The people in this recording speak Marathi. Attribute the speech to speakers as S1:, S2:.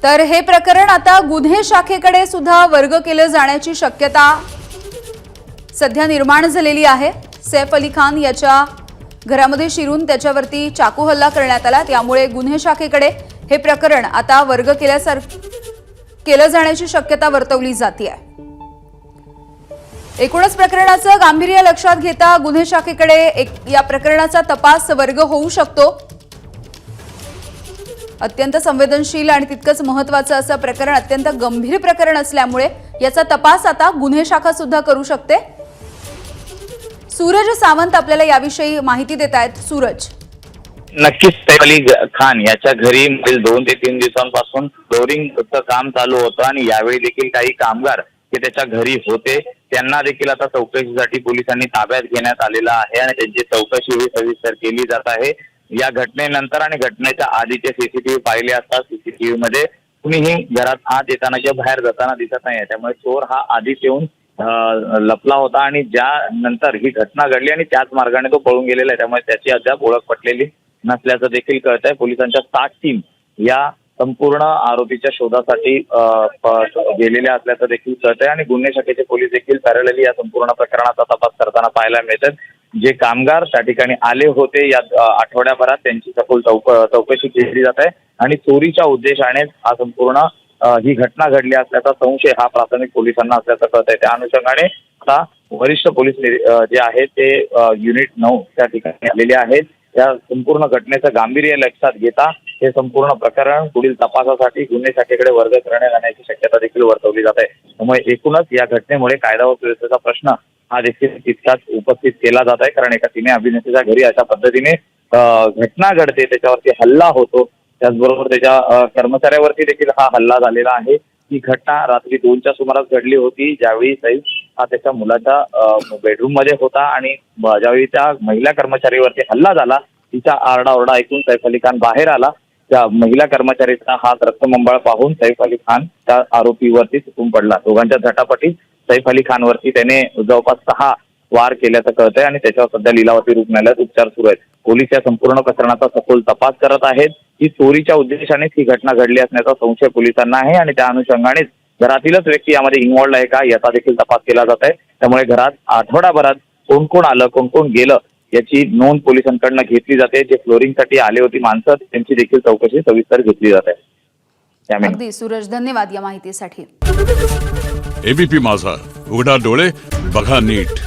S1: तर हे प्रकरण आता गुन्हे शाखेकडे सुद्धा वर्ग केले जाण्याची शक्यता सध्या निर्माण झालेली आहे। सैफ अली खान याच्या घरामध्ये शिरून त्याच्यावरती चाकू हल्ला करण्यात आला, त्यामुळे गुन्हे शाखेकडे हे प्रकरण आता वर्ग केलं जाण्याची शक्यता वर्तवली जाते। एकूणच प्रकरणाचं गांभीर्य लक्षात घेता गुन्हे शाखेकडे या प्रकरणाचा तपास वर्ग होऊ शकतो। अत्यंत संवेदनशील आणि तितकंच महत्त्वाचं असं प्रकरण, अत्यंत गंभीर प्रकरण असल्यामुळे याचा तपास आता गुन्हे शाखा सुद्धा करू शकते। सूरज सावंत आपल्याला याविषयी माहिती देत आहेत। सूरज,
S2: नक्कीच सैफ अली खान याच्या घरी 2 ते 3 दिवसांपासून फ्लोरिंगचं काम चालू होतं आणि यावेळी देखील काही कामगार ते त्याच्या घरी होते, त्यांना देखील आता चौकशीसाठी पोलिसांनी ताब्यात घेण्यात आलेलं आहे आणि त्यांची चौकशी सविस्तर केली जात आहे। या घटनेनंतर आणि घटनेच्या आधीचे सीसीटीव्ही पाहिले असता सीसीटीव्ही मध्ये कुणीही घरात आत येताना किंवा बाहेर जाताना दिसत नाही, त्यामुळे चोर हा आधीच येऊन लपला होता आणि ज्या नंतर ही घटना घडली आणि त्याच मार्गाने तो पळून गेलेला आहे, त्यामुळे त्याची अद्याप ओळख पटलेली नसल्याचं देखील कळतंय। पोलिसांच्या 7 टीम या संपूर्ण आरोपीच्या शोधासाठी गेलेल्या असल्याचं देखील कळतंय आणि गुन्हे शाखेचे पोलीस देखील पॅरलली या संपूर्ण प्रकरणाचा तपास करताना पाहायला मिळतात। जे कामगार त्या ठिकाणी आले होते या आठवड्याभरात त्यांची सखोल चौकशी केली जात आहे आणि चोरीच्या उद्देशाने हा संपूर्ण ही घटना घडली असल्याचा संशय हा प्राथमिक पोलिसांना असल्याचं कळत आहे। त्या अनुषंगाने आता वरिष्ठ पोलीस जे आहेत ते युनिट 9 त्या ठिकाणी आलेले आहेत। या संपूर्ण घटनेचं गांभीर्य लक्षात घेता हे संपूर्ण प्रकरण पुढील तपासासाठी गुन्हे शाखेकडे वर्ग करण्यात येण्याची शक्यता देखील वर्तवली जात आहे। त्यामुळे एकूणच या घटनेमुळे कायदा व सुव्यवस्थेचा प्रश्न हा देखील तितकाच उपस्थित केला जात आहे, कारण एका सिने अभिनेत्याच्या घरी अशा पद्धतीने घटना घडते, त्याच्यावरती हल्ला होतो, त्याचबरोबर त्याच्या कर्मचाऱ्यावरती देखील हा हल्ला झालेला आहे। ही घटना रात्री 2च्या सुमारास घडली होती, ज्यावेळी सैफ हा त्याच्या मुलाच्या बेडरूम मध्ये होता आणि ज्यावेळी त्या महिला कर्मचारीवरती हल्ला झाला, तिचा आरडाओरडा ऐकून सैफ अली खान बाहेर आला। त्या महिला कर्मचारीचा हात रक्तमंबाळ पाहून सैफ अली खान त्या आरोपीवरती तुटून पडला। दोघांच्या झटापटीत सैफ अली खानवरती त्याने जवळपास 6 वार केल्याचं कळतंय आणि त्याच्यावर सध्या लीलावती रुग्णालयात उपचार सुरू आहेत। पोलीस या संपूर्ण प्रकरणाचा सखोल तपास करत आहेत। ही चोरीच्या उद्देशानेच ही घटना घडली असण्याचा संशय पोलिसांना आहे आणि त्या अनुषंगानेच घरातीलच व्यक्ती यामध्ये इन्व्हॉल्ड आहे का याचा देखील तपास केला जात आहे। त्यामुळे घरात आठवड्याभरात कोण कोण आलं, कोण कोण गेलं याची नोंद पोलिसांकडनं घेतली जाते। जे फ्लोरिंगसाठी आले होती माणसं त्यांची देखील चौकशी सविस्तर घेतली जात आहे।
S1: अगदी सूरज, धन्यवाद या माहितीसाठी।
S3: एबीपी माझा, उघडा डोळे बघा नीट।